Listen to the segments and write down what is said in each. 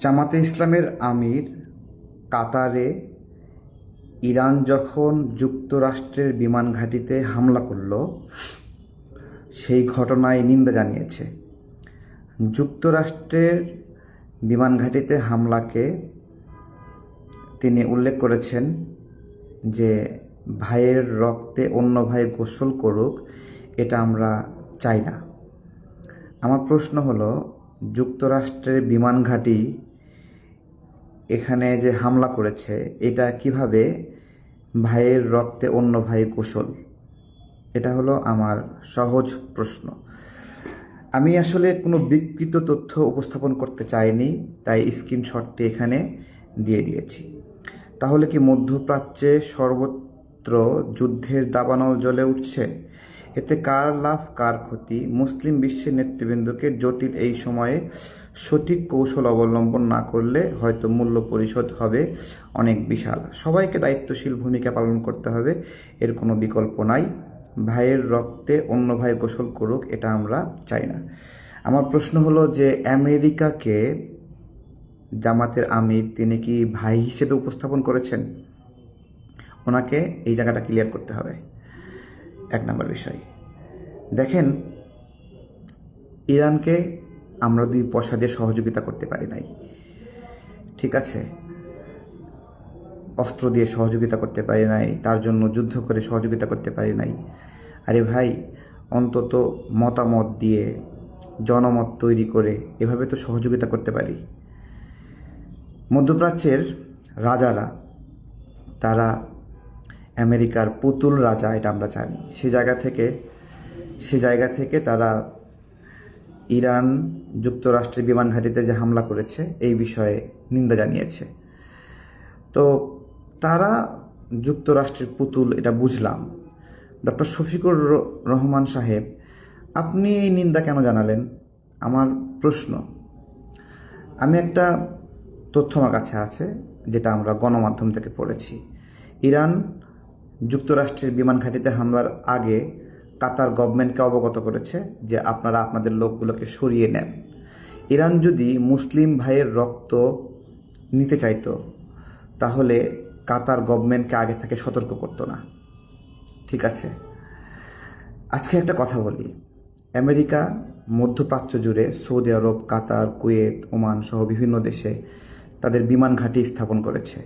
জামাতে ইসলামের আমির কাতারে ইরান যখন যুক্তরাষ্ট্রের বিমান ঘাঁটিতে হামলা করল, সেই ঘটনায় নিন্দা জানিয়েছে। যুক্তরাষ্ট্রের বিমান ঘাঁটিতে হামলাকে তিনি উল্লেখ করেছেন যে ভাইয়ের রক্তে অন্য ভাই গোসল করুক, এটা আমরা চাই না। আমার প্রশ্ন হলো, যুক্তরাষ্ট্রের বিমান ঘাঁটি এখানে যে হামলা করেছে, এটা কিভাবে ভাইয়ের রক্তে অন্য ভাই গোসল? এটা হলো আমার সহজ প্রশ্ন। আমি আসলে কোনো বিকৃত তথ্য উপস্থাপন করতে চাইনি, তাই স্ক্রিনশটটি এখানে দিয়ে দিয়েছি। তাহলে কি মধ্যপ্রাচ্যে সর্বত্র যুদ্ধের দাবানল জ্বলে উঠছে? এতে কার লাভ কার ক্ষতি? মুসলিম বিশ্বের নেতৃবৃন্দকে জটিল এই সময়ে সঠিক কৌশল অবলম্বন না করলে হয়তো মূল্য পরিশোধ হবে অনেক বিশাল। সবাইকে দায়িত্বশীল ভূমিকা পালন করতে হবে, এর কোনো বিকল্প নাই। ভাইয়ের রক্তে অন্য ভাই গোসল করুক, এটা আমরা চাই না। আমার প্রশ্ন হলো যে আমেরিকাকে জামাতের আমির তিনি কি ভাই হিসেবে উপস্থাপন করেছেন? ওনাকে এই জায়গাটা ক্লিয়ার করতে হবে। এক নম্বর বিষয়, দেখেন, ইরানকে আমরা দুই পয়সা দিয়ে সহযোগিতা করতে পারি নাই, ঠিক আছে? অস্ত্র দিয়ে সহযোগিতা করতে পারি নাই, তার জন্য যুদ্ধ করে সহযোগিতা করতে পারি নাই। আরে ভাই, অন্তত মতামত দিয়ে জনমত তৈরি করে এভাবে তো সহযোগিতা করতে পারি। মধ্যপ্রাচ্যের রাজারা, তারা আমেরিকার পুতুল রাজা, এটা আমরা জানি। সে জায়গা থেকে তারা ইরান যুক্তরাষ্ট্রের বিমান ঘাঁটিতে যে হামলা করেছে এই বিষয়ে নিন্দা জানিয়েছে। তো তারা যুক্তরাষ্ট্রের পুতুল, এটা বুঝলাম। ডক্টর শফিকুর রহমান সাহেব, আপনি এই নিন্দা কেন জানালেন? আমার প্রশ্ন, আমি একটা তথ্য আমার কাছে আছে যেটা আমরা গণমাধ্যম থেকে পড়েছি। ইরান যুক্তরাষ্ট্রের বিমান ঘাঁটিতে হামলার আগে কাতার গভর্নমেন্টকে অবগত করেছে যে আপনারা আপনাদের লোকগুলোকে সরিয়ে নেন। ইরান যদি মুসলিম ভাইয়ের রক্ত নিতে চাইতো তাহলে কাতার গভর্নমেন্টকে আগে থেকে সতর্ক করতো না, ঠিক আছে? আজকে একটা কথা বলি, আমেরিকা মধ্যপ্রাচ্য জুড়ে সৌদি আরব, কাতার, কুয়েত, ওমান সহ বিভিন্ন দেশে তাদের বিমান ঘাঁটি স্থাপন করেছে,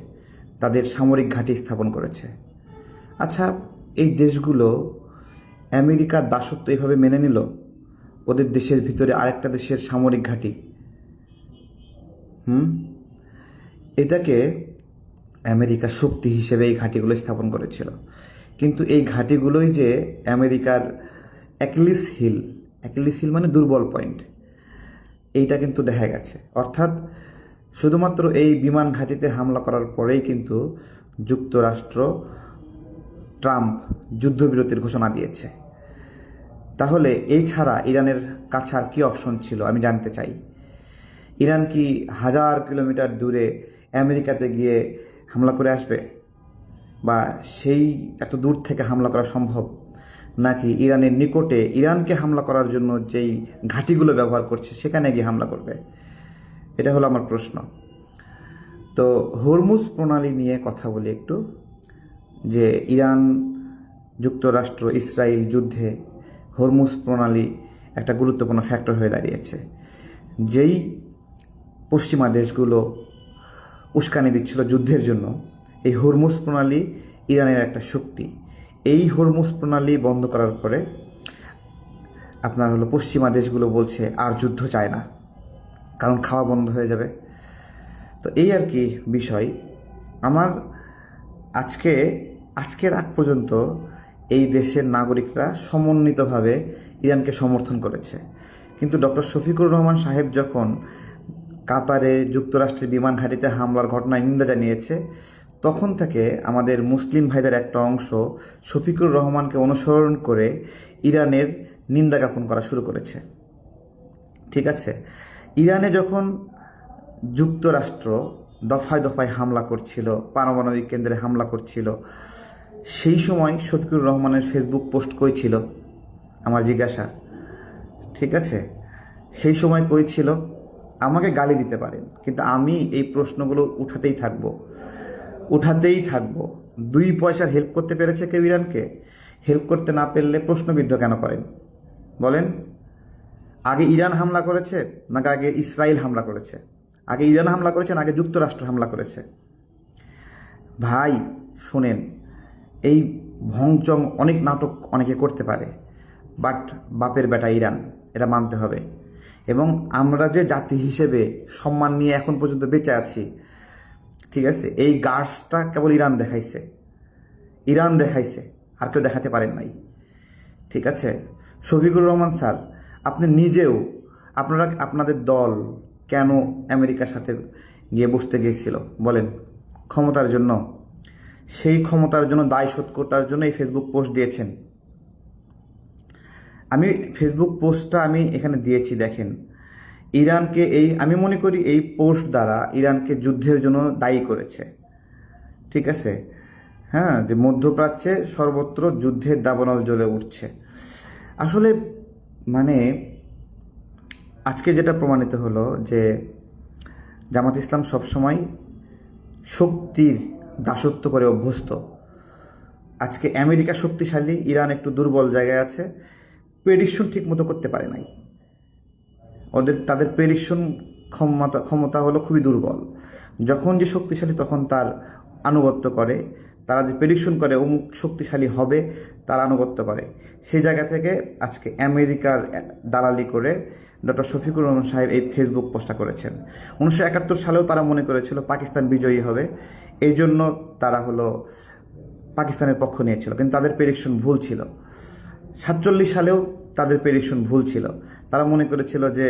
তাদের সামরিক ঘাঁটি স্থাপন করেছে। আচ্ছা, এই দেশগুলো আমেরিকার দাসত্ব এভাবে মেনে নিল? ওদের দেশের ভিতরে আরেকটা দেশের সামরিক ঘাঁটি, এটাকে আমেরিকা শক্তি হিসেবে এই ঘাঁটিগুলো স্থাপন করেছিল। কিন্তু এই ঘাঁটিগুলোই যে আমেরিকার অ্যাকিলিস হিল মানে দুর্বল পয়েন্ট, এইটা কিন্তু দেখা গেছে। অর্থাৎ শুধুমাত্র এই বিমান ঘাঁটিতে হামলা করার পরেই কিন্তু যুক্তরাষ্ট্র, ট্রাম্প যুদ্ধবিরতির ঘোষণা দিয়েছে। তাহলে এই ছাড়া ইরানের কাছে আর কী অপশন ছিল আমি জানতে চাই। ইরান কি 1000 কিলোমিটার দূরে আমেরিকাতে গিয়ে হামলা করে আসবে? বা সেই এত দূর থেকে হামলা করা সম্ভব? নাকি ইরানের নিকটে ইরানকে হামলা করার জন্য যেই ঘাঁটিগুলো ব্যবহার করছে সেখানে গিয়ে হামলা করবে? এটা হলো আমার প্রশ্ন। তো হরমুজ প্রণালী নিয়ে কথা বলি একটু, যে ইরান যুক্তরাষ্ট্র ইসরায়েল যুদ্ধে হরমুজ প্রণালী একটা গুরুত্বপূর্ণ ফ্যাক্টর হয়ে দাঁড়িয়েছে। যেই পশ্চিমা দেশগুলো উস্কানি দিচ্ছিল যুদ্ধের জন্য, এই হরমুজ প্রণালী ইরানের একটা শক্তি। এই হরমুজ প্রণালী বন্ধ করার পরে আপনার হলো পশ্চিমা দেশগুলো বলছে আর যুদ্ধ চায় না, কারণ খাওয়া বন্ধ হয়ে যাবে। তো এই আর কি বিষয়। আমার আজকের আগ পর্যন্ত এই দেশের নাগরিকরা সমন্বিতভাবে ইরানকে সমর্থন করেছে। কিন্তু ডক্টর শফিকুর রহমান সাহেব যখন কাতারে যুক্তরাষ্ট্রের বিমান ঘাঁটিতে হামলার ঘটনায় নিন্দা জানিয়েছে, তখন থেকে আমাদের মুসলিম ভাইদের একটা অংশ শফিকুর রহমানকে অনুসরণ করে ইরানের নিন্দা জ্ঞাপন করা শুরু করেছে, ঠিক আছে? ইরানে যখন যুক্তরাষ্ট্র দফায় দফায় হামলা করছিল, পারমাণবিক কেন্দ্রে হামলা করছিল, সেই সময় শফিকুর রহমানের ফেসবুক পোস্ট কই ছিল? আমার জিজ্ঞাসা, ঠিক আছে? সেই সময় কই ছিল? আমাকে গালি দিতে পারেন, কিন্তু আমি এই প্রশ্নগুলো উঠাতেই থাকবো। 2 পয়সার হেল্প করতে পেরেছে কেউ ইরানকে? হেল্প করতে না পারলে প্রশ্নবিদ্ধ কেন করেন বলেন? আগে ইরান হামলা করেছে নাকি আগে ইসরায়েল হামলা করেছে? আগে ইরান হামলা করেছে না আগে যুক্তরাষ্ট্র হামলা করেছে? ভাই শোনেন, এই ভংচং অনেক নাটক অনেকে করতে পারে, বাট বাপের বেটা ইরান, এটা মানতে হবে। এবং আমরা যে জাতি হিসেবে সম্মান নিয়ে এখন পর্যন্ত বেঁচে আছি, ঠিক আছে, এই গার্ডসটা কেবল ইরান দেখাইছে, আর কেউ দেখাতে পারেন নাই। ঠিক আছে, শফিকুর রহমান স্যার, আপনি নিজেও আপনাদের দল কেন আমেরিকার সাথে গিয়ে বসতে গিয়েছিল বলেন? ক্ষমতার জন্য। সেই ক্ষমতার জন্য দায় শোধ করার জন্য এই ফেসবুক পোস্ট দিয়েছেন। আমি ফেসবুক পোস্টটা আমি এখানে দিয়েছি, দেখেন। ইরানকে আমি মনে করি এই পোস্ট দ্বারা ইরানকে যুদ্ধের জন্য দায়ী করেছে। ঠিক আছে, হ্যাঁ, যে মধ্যপ্রাচ্যে সর্বত্র যুদ্ধের দাবানল জ্বলে উঠছে। আসলে মানে আজকে যেটা প্রমাণিত হলো যে জামাত ইসলাম সবসময় শক্তির দাসত্ব করে অভ্যস্ত। আজকে আমেরিকা শক্তিশালী, ইরান একটু দুর্বল জায়গায় আছে, প্রেডিকশন ঠিক মতো করতে পারে নাই। তাদের প্রেডিকশন ক্ষমতা হলো খুবই দুর্বল। যখন যে শক্তিশালী তখন তার আনুগত্য করে, তারা যে প্রেডিকশন করে অমুক শক্তিশালী হবে তার আনুগত্য করে। সেই জায়গা থেকে আজকে আমেরিকার দালালি করে ডক্টর শফিকুর রহমান সাহেব এই ফেসবুক পোস্টটা করেছেন। 1971 সালেও তারা মনে করেছিল পাকিস্তান বিজয়ী হবে, এই জন্য তারা পাকিস্তানের পক্ষ নিয়েছিল, কিন্তু তাদের প্রেডিকশন ভুল ছিল। 47 সালেও তাদের প্রেডিকশন ভুল ছিল, তারা মনে করেছিল যে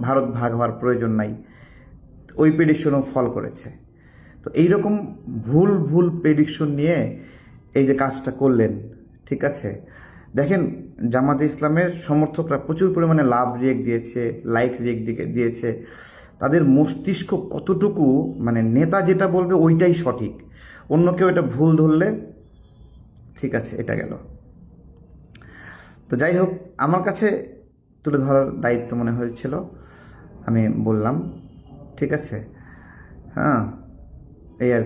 ভারত ভাগ হওয়ার প্রয়োজন নাই, ওই প্রেডিকশনও ফল করেছে। তো এইরকম ভুল প্রেডিকশন নিয়ে এই যে কাজটা করলেন, ঠিক আছে, দেখেন জামাতে ইসলামের সমর্থকরা প্রচুর পরিমাণে লাভ রিয়েক্ট দিয়েছে, লাইক রিয়েক্ট দিয়েছে। তাদের মস্তিষ্ক কতটুকু, মানে নেতা যেটা বলবে ওইটাই সঠিক, অন্য কেউ এটা ভুল ধরলে, ঠিক আছে, এটা গেল। তো যাই হোক, আমার কাছে তুলে ধরার দায়িত্ব মনে হয়েছিল, আমি বললাম, ঠিক আছে, হ্যাঁ, এই আর